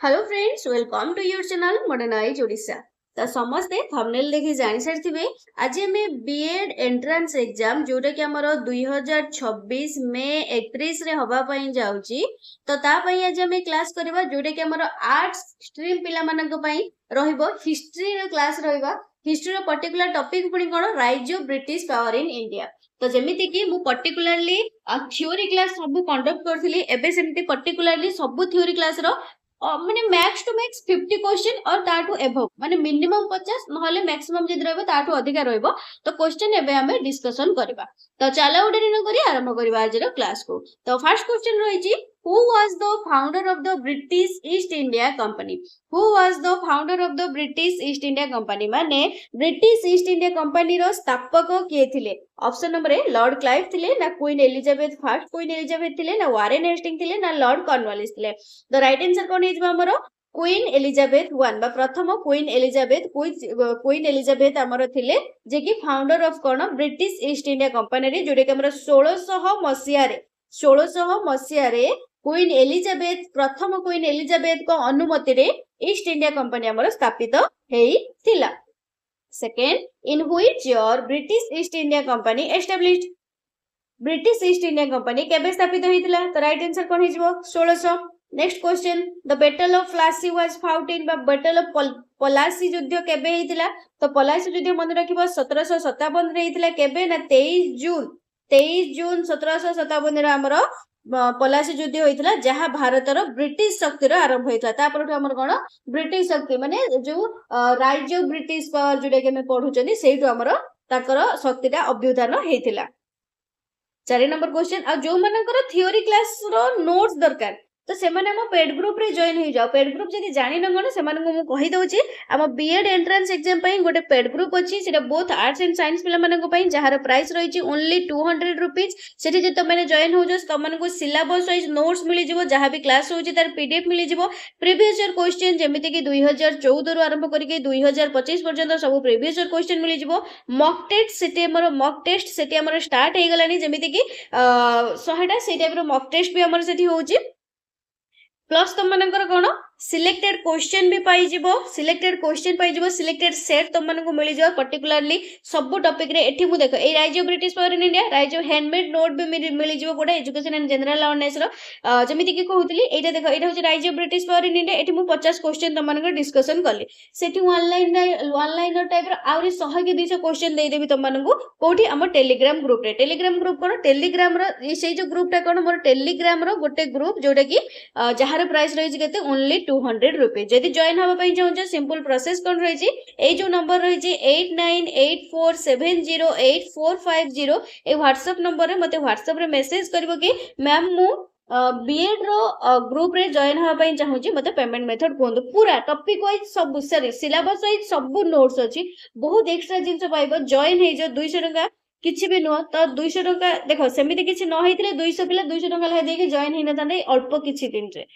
Hello friends, welcome to your channel modernise Odisha. तो समस्ते thumbnail देखि जानि सारिथिबे आज आमे बीएड एंट्रेंस एग्जाम जोटा कि हमर 2026 मे 31 रे हबा पई जाउची। तो ता पई आज आमे क्लास करबा जोटा कि हमर आर्ट्स स्ट्रीम पिला मानक पई रहिबो हिस्ट्री रो क्लास रहिबा। हिस्ट्री रो पर्टिकुलर टॉपिक पुनी कोन rise of British power in India. तो जेमिति कि मु पर्टिकुलरली थ्योरी क्लास सब कंडक्ट करथिली एबे सेमिति पर्टिकुलरली सब थ्योरी क्लास रो माने मैक्स टू मैक्स 50 क्वेश्चन और ताटू एभव माने मिनिमम 50 नहले मैक्सिमम जदि रहबो ताटू अधिका रहबो। तो क्वेश्चन एबे हमें डिस्कशन करबा। तो चलो उडे न करी आरंभ करबा आज रो क्लास को। तो फर्स्ट क्वेश्चन रहिची, who was the founder of the British East India Company. Who was the founder of the British East India Company माने ब्रिटिश ईस्ट इंडिया कंपनी रो स्थापक किए थिले। Option number A Lord Clive थिले ना Queen Elizabeth first Queen Elizabeth थिले ना Warren Hastings थिले ना लॉर्ड कॉर्नवालिस थिले। द राइट आंसर कोन हिजबा हमरो क्वीन एलिजाबेथ 1 बा प्रथम क्वीन एलिजाबेथ क्वीन एलिजाबेथ हमरो थिले जे कि founder of cone British East India company रे जोडे कि हमरो 1600 मसिया रे क्वीन एलिजाबेथ प्रथम क्वीन एलिजाबेथ को अनुमति रे ईस्ट इंडिया कंपनी हमरो स्थापित हेई थिला। Second, in which year British East India Company established. British East India Company केबे स्थापित होइतिला। तो राइट आंसर कोन हिजबो 1600। Next question, the battle of Plassey was fought in बा बैटल ऑफ पलासी युद्ध केबे हेतिला। तो पलासी युद्ध मन रखिबो 1757 रे हेतिला। केबे ना 23 जून 1757 रे हमरो पलासी युद्ध होइतिला जहा भारतर ब्रिटिश शक्तिर आरंभ होइतिला। तापर हमर कोन ब्रिटिश शक्ति माने जो राज्य ब्रिटिश पावर जुडे के में पढुचनी सेइटु हमरो ताकर शक्तिटा अभ्युत्थान हेतिला। 4 नंबर क्वेश्चन, आ जो मानकर थ्योरी क्लास रो नोट्स दरकार तो से माने हम पेड ग्रुप रे जॉइन हो जाओ। पेड ग्रुप जदी जानि न गण से माने मु कहि दउची हम बीएड एंट्रेंस एग्जाम पई गोटे पेड ग्रुप अछि सेटा बोथ आर्ट्स एंड साइंस पिला माने को पई जहार प्राइस रहिची ओनली 200 रुपीस। सेठी जे तमने जॉइन हो जस तमन को सिलेबस वाइज नोट्स मिली जिवो जहा भी क्लास होची तार पीडीएफ मिली जिवो। प्रीवियस ईयर क्वेश्चन जेमिति कि 2014 रु आरंभ करी के 2025 पर्यंत सब प्रीवियस ईयर क्वेश्चन मिली जिवो। मॉक टेस्ट सेटी हमर स्टार्ट हे गलानी जेमिति कि 100टा से टाइप रो मॉक टेस्ट भी हमर सेठी होची। प्लस तुम मानकर कोन सिलेक्टेड क्वेश्चन भी पाई जिवो। सिलेक्टेड सेट तुम मानको मिली जिवो पर्टिकुलरली सब टॉपिक रे। एठी मु देखो ए rise of British power in India rise of handmade note भी मिली जिवो कोडे एजुकेशन एंड जनरल अवेयरनेस रो जेमिति कि कहउतली एटा देखो एटा होची rise of British power in India. एठी मु 50 क्वेश्चन तुम मानको डिस्कशन करली। सेठी ऑनलाइन टाइप रो आउरी 100 के 200 क्वेश्चन देई देबी तुम मानको कोठी हम टेलीग्राम ग्रुप रे। टेलीग्राम ग्रुप कोन टेलीग्राम रो सेई जो ग्रुपटा कोन मोर टेलीग्राम रो गोटे ग्रुप जोटा कि जहार प्राइस रही केते ओनली 200 रुपीस। जदि जॉइन हबा पई चाहौ सिंपल प्रोसेस कोन रही ए जो नंबर रही 8984708450 ए व्हाट्सएप नंबर रे मते व्हाट्सएप रे मेसेज करबो कि मैम मु बीएड रो ग्रुप रे जॉइन हबा पई चाहौ मते पेमेंट मेथड कोंदो। पूरा टॉपिक वाइज सब सरी सिलेबस वाइज सब नोट्स अछि बहुत एक्स्ट्रा जिंस पाइबो। जॉइन हे जो 200 टका किछि भी नुह तो 200 टका देखो सेमिति किछि न हेतिले 200 पिला 200 टका लहे देके जॉइन हे न थाने अल्प किछि दिन रे।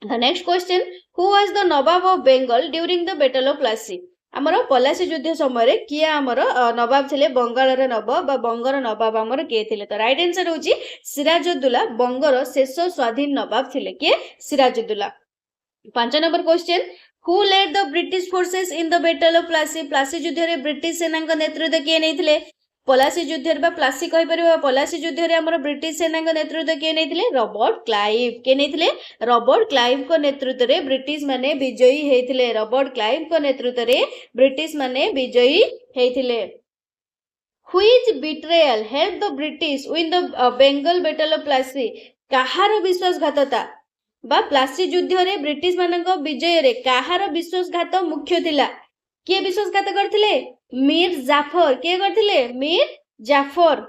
The next question, who was the Nawab of Bengal during the Battle of Plassey? ଆମର ପଲାସି ଯୁଦ୍ଧ ସମୟରେ କିଏ ଆମର ନବାବ ଥିଲେ ବଙ୍ଗାଳର ନବାବ ବା ବଙ୍ଗର ନବାବ ଆମର କିଏ ଥିଲେ। ତ ରାଇଟ आंसर ହେଉଛି ସିରାଜଉଦ୍ଦୌଲା ବଙ୍ଗର ଶେଷ ସ୍ୱାଧୀନ ନବାବ ଥିଲେ କିଏ ସିରାଜଉଦ୍ଦୌଲା। 5 number question, who led the British forces in the Battle of Plassey? Plassey युद्धରେ ब्रिटिश सेनाଙ୍କ नेतृत्व किए ନେଇଥିଲେ। पलासी युद्ध बा प्लासी कहि परिबा पलासी युद्ध रे हमर ब्रिटिश सेना को नेतृत्व किए नेथिले रॉबर्ट क्लाइव के नेथिले रॉबर्ट क्लाइव को नेतृत्व रे ब्रिटिश माने विजयी हेथिले। रॉबर्ट क्लाइव को नेतृत्व रे ब्रिटिश माने विजयी हेथिले। Which betrayal help the British win the Bengal battle of Plassey? काहार विश्वासघातता बा प्लासी युद्ध रे ब्रिटिश मानक विजय रे काहार विश्वासघात मुख्य थिला? किए विश्वासघात करथिले? मीर जाफर। किए करथिले? मीर जाफर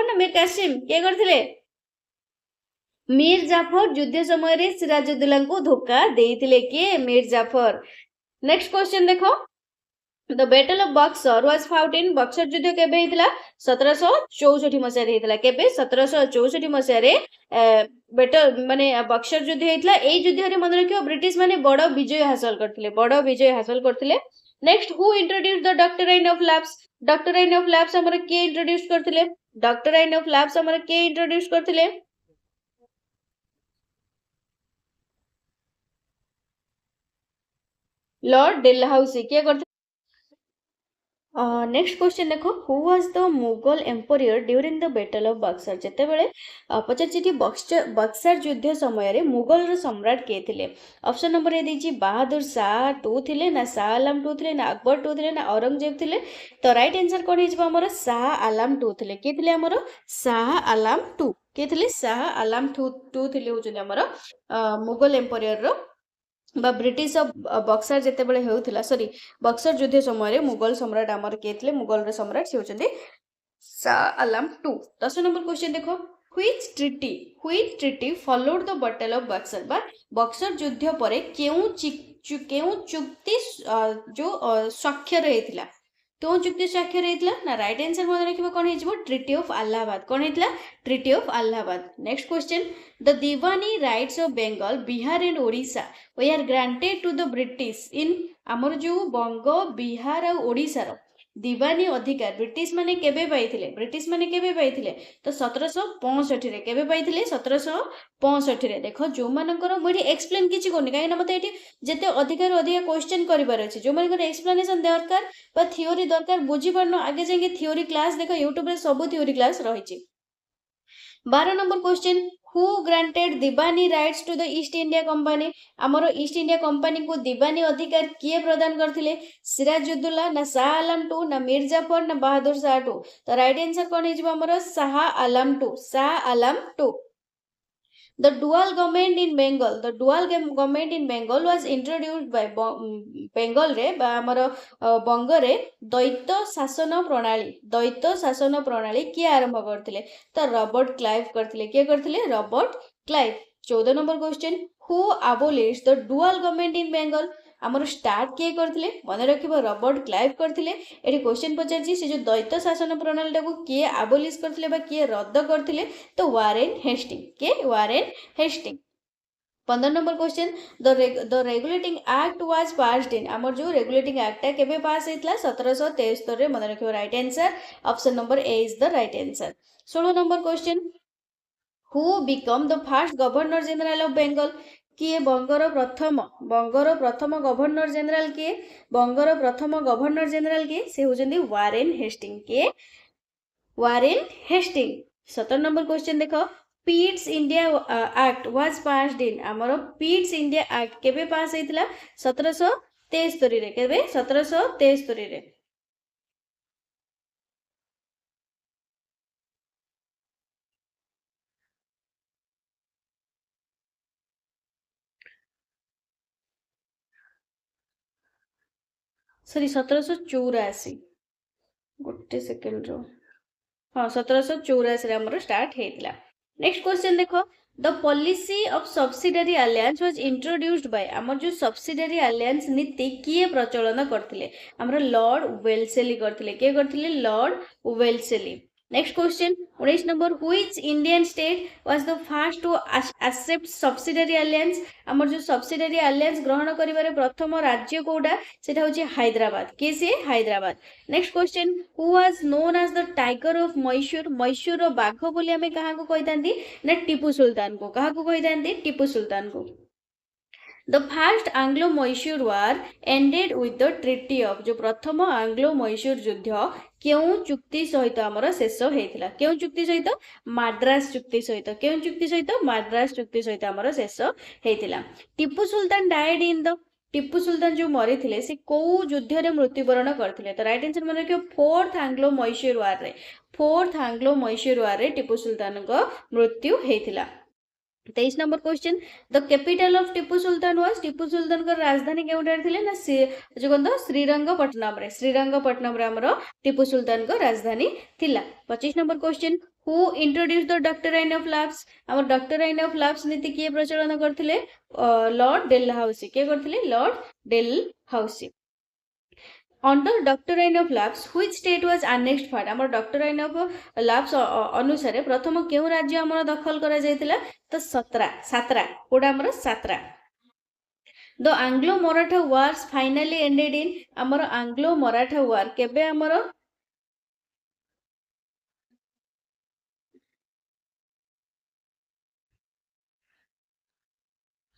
ना मीर कासिम किए करथिले? मीर जाफर युद्ध समय रे सिराजुद्दौला को धोखा देइथिले किए? मीर जाफर। नेक्स्ट क्वेश्चन देखो, the battle of Buxar was fought in Buxar युद्ध केबे हेतिला? 1764 मसिया रे हेतिला। केबे? 1764 मसिया रे बैटल माने बक्सर युद्ध हेतिला। एई युद्ध रे मन रखियो ब्रिटिश माने बड़ विजय हासिल करथिले। Next, who introduce the doctrine of lapse? Doctrine of lapse हमर के इंट्रोड्यूस करथिले? डॉक्ट्राइन ऑफ लैप्स हमर के इंट्रोड्यूस करथिले? लॉर्ड डेलहाउसी किए करथिले। नेक्स्ट क्वेश्चन देखो, who was the Mughal emperor during the battle of Buxar. जेतेबेले पचार बक्सर युद्ध समय मुगल सम्राट किए थे। ऑप्शन नंबर ए देछि बहादुर शाह टू थिले ना शाह आलम टू थिले ना अकबर टू थिले ना औरंगजेब थिले। तो राइट आंसर कौन है हमर शाह आलम टू थिले। किए थिले हमर शाह आलम टू। किए थिले शाह आलम टू थिले होचुने हमर मुगल एम्पोरियर रो बा ब्रिटिश बक्सर जेतेबेले हेउथिला सॉरी बक्सर युद्ध समय मुगल सम्राट आमर किए थे। मुगल सम्राट से होचंदी Shah Alam to. 10 number question देखो, which treaty followed the battle of Buxar बा बक्सर युद्ध परे केउ चुक्ति जो स्वाक्षर हेतिला तो चुक्ति स्वाक्षर हेतिला ना। राइट आंसर मन रखिबो कोन हेजिबो treaty of Allahabad. Cone हेतिला treaty of Allahabad. Next question, the Deewani rights of Bengal Bihar and Odisha way are granted to the British in हमर जो बंग बिहार और ओडिशा रो दीवानी अधिकार ब्रिटिश माने केबे पाइथिले। ब्रिटिश माने केबे पाइथिले तो 1765 रे। केबे पाइथिले 1765 रे। देखो जो मानकर मोठी एक्सप्लेन किछि कोनी काहे ना मते एठी जेते अधिकार अधिक क्वेश्चन करिबार अछि जो मानकर एक्सप्लेनेशन दरकार बा थ्योरी दरकार बुझी परनो आगे जाके थ्योरी क्लास देखो यूट्यूब रे सब थ्योरी क्लास रहिछि। 12 number question, who granted diwani rights to the East India Company. आमर ईस्ट इंडिया कंपनी को दीवानी अधिकार किए प्रदान करथिले सिराजुद्दौला ना शाह आलम टू ना मीर जाफर ना बहादुर शाह टू। तो राइट आंसर कोन हेजिबो हमर Shah Alam two. Shah Alam two. The dual government in Bengal, the dual government in Bengal was introduced by Bengal रे बा हमर बंग रे द्वैत शासन प्रणाली किए आरंभ करथिले तो रॉबर्ट क्लाइव करथिले। किए करथिले Robert Clive. 14 number question, who abolished the dual government in Bengal। आमर स्टार्ट किए करथिले मन रखिबो रॉबर्ट क्लाइव करथिले। एठी क्वेश्चन पचारछि से जो द्वैत शासन प्रणाली टाको किए abolis करथिले बा किए रद्द करथिले तो वारेन हेस्टिंग। के Warren Hasting. 15 number question, the regulating act was passed in आमर जो रेगुलेटिंग एक्ट टा केबे पास हेतला 1773 रे। मन रखिबो right answer option number A is the right answer. 16 number question, who become the first governor general of Bengal. किए बंगर प्रथम गवर्नर जनरल किए बंगर प्रथम गवर्नर जनरल किए से होजंदी वारेन हेस्टिंग। के वारेन हेस्टिंग। 17 नंबर क्वेश्चन देखो, Pitt's India act was passed in आमर पीट्स इंडिया एक्ट केबे पास हेतिला 1773 रे। केबे 1773 रे। सॉरी 1784 गोटे सेकेंड रो हाँ 1784 रे हमर स्टार्ट हेतिला। नेक्स्ट क्वेश्चन देखो, the policy of subsidiary alliance was introduced bye आमर जो सब्सिडरी अलायंस नीति किए प्रचलन करथिले हमर लॉर्ड वेल्सेली करथिले। के करथिले Lord Wellesley. Next question 19 number, which Indian state was the first to accept subsidiary alliance आमर जो सब्सिडरी अलायंस ग्रहण करिवारे प्रथम राज्य कोडा सेटा होची हैदराबाद। के से Hyderabad. Next question, who was known as the tiger of Mysore. Mysore रो बाघ बोली हमें कहा को कहितांती ना टीपू सुल्तान को। कहा को कहितांती टीपू सुल्तान को। The first Anglo Mysore war ended with the treaty of जो प्रथम आंग्लो मैसूर युद्ध केउ चुक्ति सहित आमर शेष हेतिला। केउ चुक्ति सहित माद्रास चुक्ति सहित। केउ चुक्ति सहित माद्रास चुक्ति सहित आमर शेष हेतिला। Tipu Sultan died in the Tipu Sultan जो मरी थे से कौ युद्ध रे मृत्युवरण करथिले। तो राइट आंसर मन रखियो फोर्थ आंग्लो मैसूर वार रे। फोर्थ आंग्लो मैसूर वार रे टीपू सुल्तान को मृत्यु हेतिला। 23 number question, the capital of Tipu Sultan was Tipu Sultan को राजधानी केउटार थिले ना जो कोन श्रीरंगपट्टनम रे। श्रीरंगपट्टनम रे हमरो टीपू सुल्तान को राजधानी थिला। 25 number question, who introduce the doctrine of lapse हमर डॉक्ट्राइन ऑफ लैप्स नीति किए प्रचलन करथिले लॉर्ड डेलहाउसी। के करथिले Lord Dalhousie. Under doctrine of lapse which state was annexed first हमर डॉक्ट्राइन ऑफ लैप्स अनुसार प्रथम केउ राज्य हमर दखल करा जायतिला तो सातरा कोडा हमर Satara. The Anglo Maratha wars finally ended in हमर आंग्लो मराठा वार केबे हमर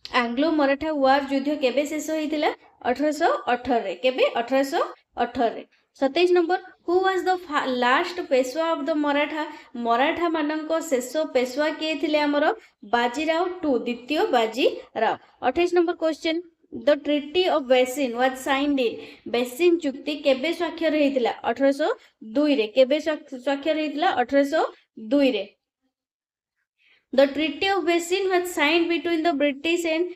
आंग्लो मराठा वार युद्ध केबे शेष होइतिला 1818 केबे 1818 27 number who was the last Peshwa of the Maratha Maratha मानक शेष पेशवा किए थिले हमर बाजीराव टू द्वितीय Bajirao 28 number question the treaty of Bassein was signed in Bassein चुक्ति केबे स्वाक्षर हेतिला 1802 रे केबे स्वाक्षर हेतिला 1802 रे the treaty of Bassein was signed between the British and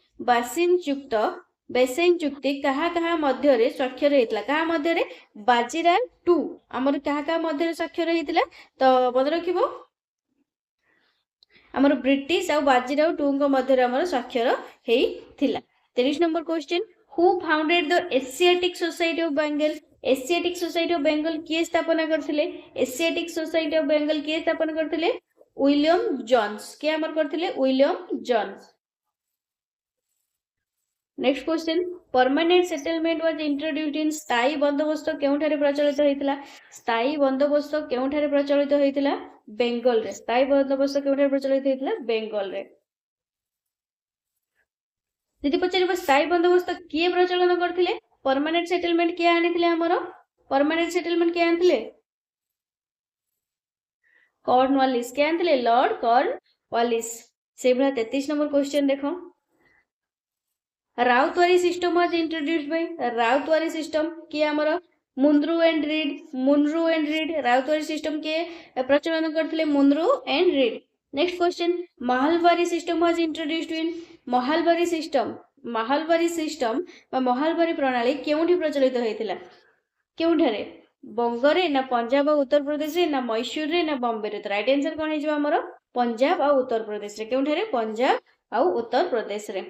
Bassein चुक्ति कहा कहा मध्य रे स्वाक्षर हेतिला कहा मध्य रे बाजीराव टू हमर कहा कहा मध्य रे स्वाक्षर हेतिला तो मन रखिबो हमर ब्रिटिश आ बाजीराव टू को मध्य रे हमर स्वाक्षर हेतिला 30 number question who founded the Asiatic society of Bengal Asiatic society of Bengal किए स्थापना करथिले एशियाटिक सोसाइटी ऑफ बेंगल किए स्थापना करथिले विलियम जोन्स के हमर करथिले William Jones next question permanent settlement was introduced in स्थायी बंदोबस्त केउठारे प्रचलित हेतिला स्थायी बंदोबस्त केउठारे प्रचलित हेतिला बेंगल रे स्थायी बंदोबस्त केउठारे प्रचलित हेतिला बेंगल रे यदि पचारिबो स्थायी बंदोबस्त किए प्रचलन करथिले परमानेंट सेटलमेंट किए आनिथिले हमर परमानेंट सेटलमेंट किए आनिथिले कॉर्नवालिस के आनिथिले लॉर्ड कॉर्नवालिस से भला 33 नंबर क्वेश्चन देखो Ryotwari system was introduced by Ryotwari system कि हमर Munro and Reed Ryotwari system के प्रचलन करथिले Munro and Reed next question Mahalwari system was introduced in Mahalwari system बा महालबारी प्रणाली केउठी प्रचलित हेतिला केउठारे बंगरे ना पंजाब और उत्तर प्रदेश रे ना मैसूर रे ना बॉम्बे रे तो राइट आंसर कोन हेजो हमर पंजाब और उत्तर प्रदेश रे केउठारे पंजाब और उत्तर प्रदेश रे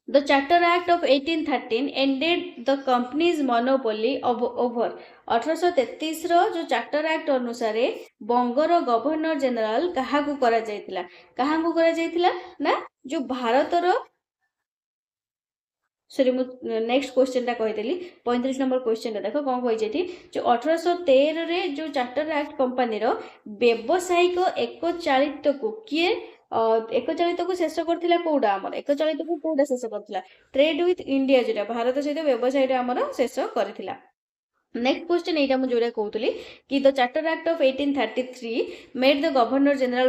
The Charter Act of 1813 ended the company's monopoly over 1833 रो जो चार्टर एक्ट अनुसार बंगर गवर्नर जनरल कहा को करा जायतिला ना जो भारत रो सॉरी नेक्स्ट क्वेश्चन टा कहिदेली 35 नंबर क्वेश्चन देखो कोन कहि जेठी जो 1813 रे जो चार्टर एक्ट कंपनी रो व्यवसायिक एकचालित को किए एकचालित को शेष करथिला कोडा हमर एकचालित को कोडा शेष करथिला ट्रेड विथ इंडिया जोटा भारत सहित व्यवसाय रे हमर शेष करथिला नेक्स्ट क्वेश्चन एटा मु जोरा कहउतली कि the charter act of 1833 made the governor general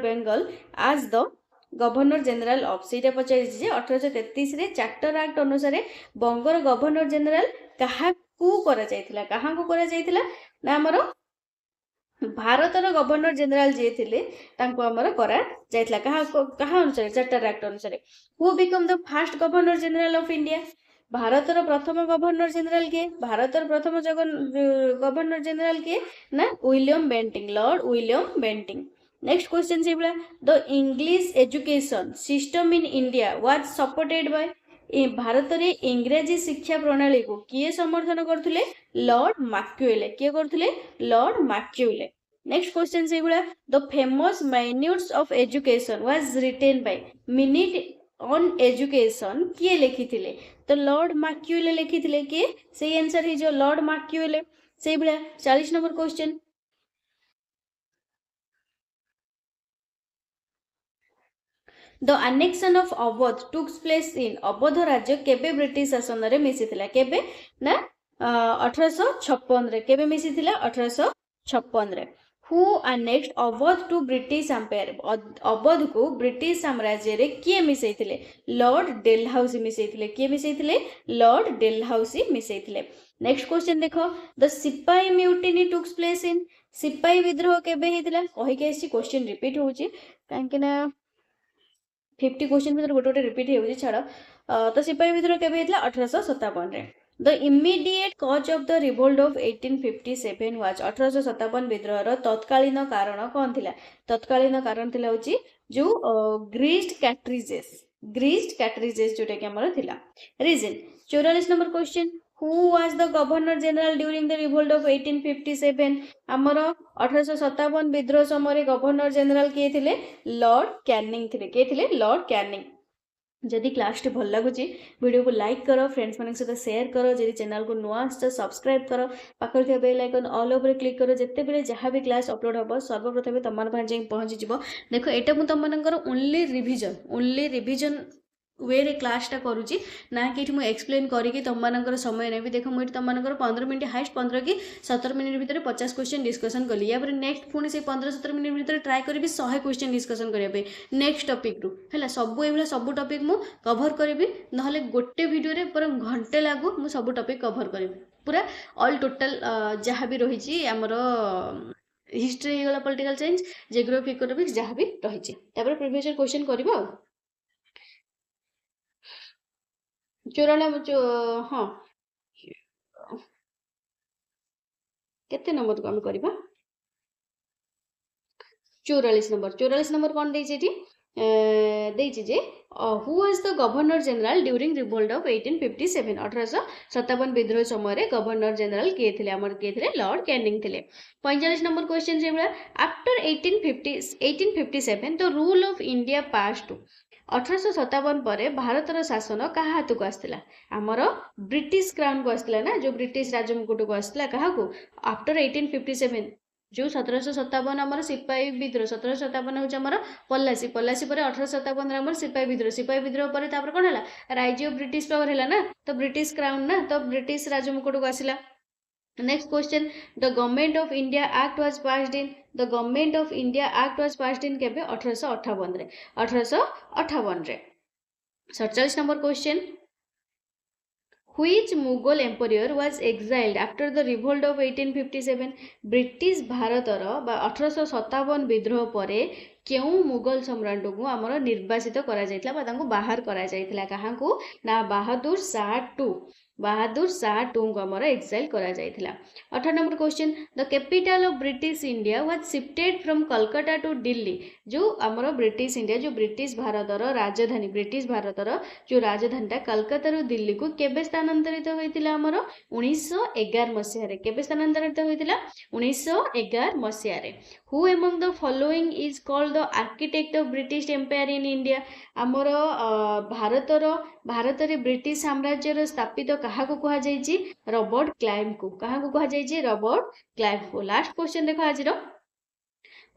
Bengal as the governor general of सीटा पचारि जे 1833 रे चार्टर एक्ट अनुसार बंगर गवर्नर जनरल कहा को करा जायतिला ना हमर भारतर गवर्नर जनरल जे थिले तांको हमर करा जायतिला कहा अनुसार चार्टर एक्ट अनुसार who become the first governor general of India भारतर प्रथम गवर्नर जनरल के भारतर प्रथम गवर्नर जनरल के ना William Bentinck Lord William Bentinck next question से बला the English education system in India was supported by Bharat रे इंग्रजी शिक्षा प्रणाली को किए समर्थन करथुले लॉर्ड मैक्यूले किए करथुले लॉर्ड मैक्यूले नेक्स्ट क्वेश्चन से बला the famous मिन्यूट्स of education was written by minute on education किए लिखिथिले तो लॉर्ड मैक्यूले लिखिथिले के से आंसर ही जो लॉर्ड मैक्यूले से बला 40 number question the annexation of Awadh took place in Awadh राज्य केबे ब्रिटिश शासन रे मिसिथिला केबे ना 1856 रे केबे मिसिथिला 1856 रे who annexed Awadh to British empire Awadh को ब्रिटिश साम्राज्य रे किए मिसैथिले लॉर्ड डेलहाउसी मिसैथिले किए मिसैथिले लॉर्ड डेलहाउसी मिसैथिले नेक्स्ट क्वेश्चन देखो द सिपाही म्यूटिनी टुक्स प्लेस इन सिपाही विद्रोह केबे हेतिला कहि के एसी क्वेश्चन रिपीट होउची काहे ना 50 क्वेश्चन भीतर गोटे गोटे रिपीट होउची छाड़ तो सिपाही विद्रोह केबे हेतिला 1857 रे the immediate cause of the revolt of 1857 was 1857 विद्रोह रो तत्कालीन कारण कोन थिला तत्कालीन कारण थिला होची जो ग्रीस्ड कैट्रिजेस जोटा कि हमर थिला reason 44 number question who was the governor general during the revolt of 1857 हमर 1857 विद्रोह समय गवर्नर जनरल किए थिले लॉर्ड कैनिंग थिले के थिले लॉर्ड कैनिंग जदि क्लास टी भल लगुची वीडियो को लाइक करो फ्रेंड्स मानक सहित शेयर करो जदि चैनल को नुआ आछो सब्सक्राइब करो पाखर थिया bell icon all over click करो जत्ते बेले जहां भी क्लास अपलोड हबो सर्वप्रथम तमन पर जे पहुंची जिवो देखो एटा मु तमनकर ओनली रिवीजन वे रे क्लासटा करुँची ना कि मुझे एक्सप्लेन करके तुम मानकर समय नेबी देख मुझे तुम मानकर 15 मिनट हाइस्ट 15 कि 17 मिनट भितर 50 क्वेश्चन डिस्कसन कली या नेक्स्ट पुणी से 15-17 मिनट भितर ट्राए करी 100 क्वेश्चन डिस्कसन करने नेक्स्ट टॉपिक रु है सब ये सब टॉपिक मु कवर करी ना गोटे वीडियो पर घंटे लागू मु सब टॉपिक कवर करी पूरा ऑल टोटल जहाँ भी रही आमर हिस्ट्री होगा पॉलिटिकल साइंस जियोग्राफी इकोनॉमिक्स जहाँ भी रही प्रीवियस क्वेश्चन करवा 94 हाँ केते नंबर को आम करबा 44 नंबर कौन देछि जे who was the governor general during revolt of 1857 1857 विद्रोह समय गवर्नर जनरल किए थे हमर किए थे लॉर्ड कैनिंग थे 45 नंबर क्वेश्चन से after 1857 the rule of India pass to 1857 पर भारतर शासन क्या हाथ को आसला आमर ब्रिटिश क्राउन को आसला ना जो ब्रिटिश राजमुकुट को आसला क्या आफ्टर 1857 जो 1757 आमर सिपाही विद्रोह 1757 हूँ पलासी पर 1857 सिपाही विद्रोह पर कौन है राइज ऑफ ब्रिटिश पावर है ना तो ब्रिटिश क्राउन ना तो ब्रिटिश राजमुकुट को आसला next question the government of India act was passed in the government of India act was passed इन केबे 1858 रे 47 number question Which Mughal emperor was exiled after the revolt of 1857 British भारतर 1857 विद्रोह पर क्यों मुगल सम्राट को आमर निर्वासित करा बाहर करा क्या ना बहादुर शाह टू को आमर एक्साइल करा 18 number question the capital of British India was shifted from Calcutta to Delhi जो आमर ब्रिटिश इंडिया जो ब्रिटिश भारतर राजधानी ब्रिटिश भारतर जो राजधानी कलकत्ता रू दिल्ली को केबे स्थानांतरित होइतिला आमर 1911 मसिया रे केबे स्थानांतरित होइतिला 1911 मसिया रे who among the following is called the architect of British empire in India आमर भारत ब्रिटिश साम्राज्यर स्थापित क्या कहुई रॉबर्ट क्लाइव को क्या कहुई रॉबर्ट क्लाइव को लास्ट क्वेश्चन देखो आज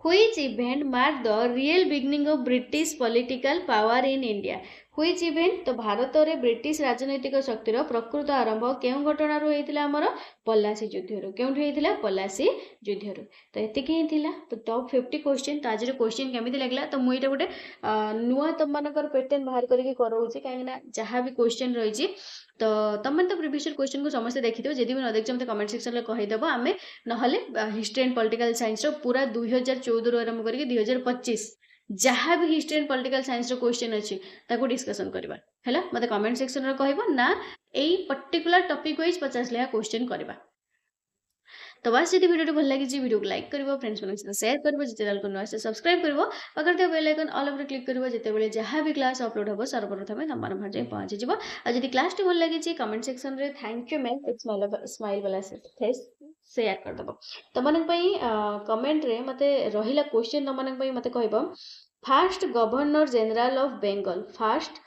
Which event marked the real beginning of British political power in India? Which event तो भारत में ब्रिटिश राजनैतिक शक्तिर प्रकृत आरंभ क्यों घटना होता आमर पलासी युद्ध क्योंठि होता पलासी युद्ध तो ये ही तो टॉप 50 क्वेश्चन तो आज क्वेश्चन केमी लगला तो मुझे गोटे नुआ तुम मानकर पैटर्न बाहर करके कराऊँ कहीं जहाँ भी क्वेश्चन रही तो तुम तो प्रीवियस क्वेश्चन को समस्त देखी जब भी न देखिए मतलब कमेंट सेक्शन में कहीदेव आम ना हिस्ट्री एंड पॉलिटिकल साइंस पूरा 2014 आरंभ करके 2025 जहाँ भी history and political science question अच्छी ताको डिस्कशन करवा है मतलब कमेंट सेक्शन में कह ना यही पर्टिकुलर टॉपिक वाइज 50 लेखा क्वेश्चन करवा तो बस यदि वीडियो भल लगी वीडियो को लाइक करो फ्रेंड्स मन सहित शेयर करो जिते चैनल को नुआ से सब्सक्राइब करो पाखे bell icon all over click करो जिते जहाँ भी क्लास अपलोड हम सर्वप्रथम तुम घर जाए पहुँची जाव और जब क्लास टी भल लगी कमेंट सेक्शन में थैंक यू मैम स्माइल वाला फेस शेयर करदेव तुम कमेंट रे मत रहा क्वेश्चन तुम मत कह first governor general of Bengal first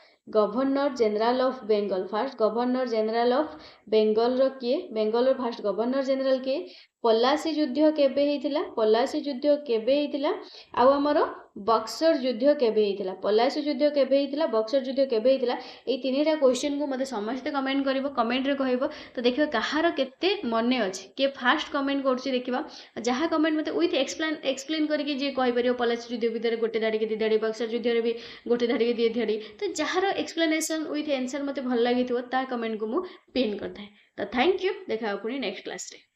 governor general of Bengal रो किए बेंगल फास्ट गवर्नर जनरल किए पलासी युद्ध केबे होइतिला पलासी युद्ध केबे होइतिला आ हमर बक्सर युद्ध केबे होइतिला पलासी युद्ध केबे होइतिला बक्सर युद्ध केबे होइतिला ए तीनटा क्वेश्चन को मते समस्त कमेंट करिवो कमेंट रे कहइबो तो देखिबो कहार केते मने अछि के फास्ट कमेंट करछि देखिबा जहा कमेंट मते विथ एक्सप्लेन करके जे कहि परियो पलासी युद्ध भीतर गोटे धाड़ी के दी धाड़ी बक्सर युद्ध रे भी गोटे धाड़ी के दी धाड़ी तो जहार एक्सप्लेनेशन विथ आंसर मते भल लागिथिबो ता कमेंट को मु पिन करथाय तो थैंक यू देखा पुनी नेक्स्ट क्लास रे।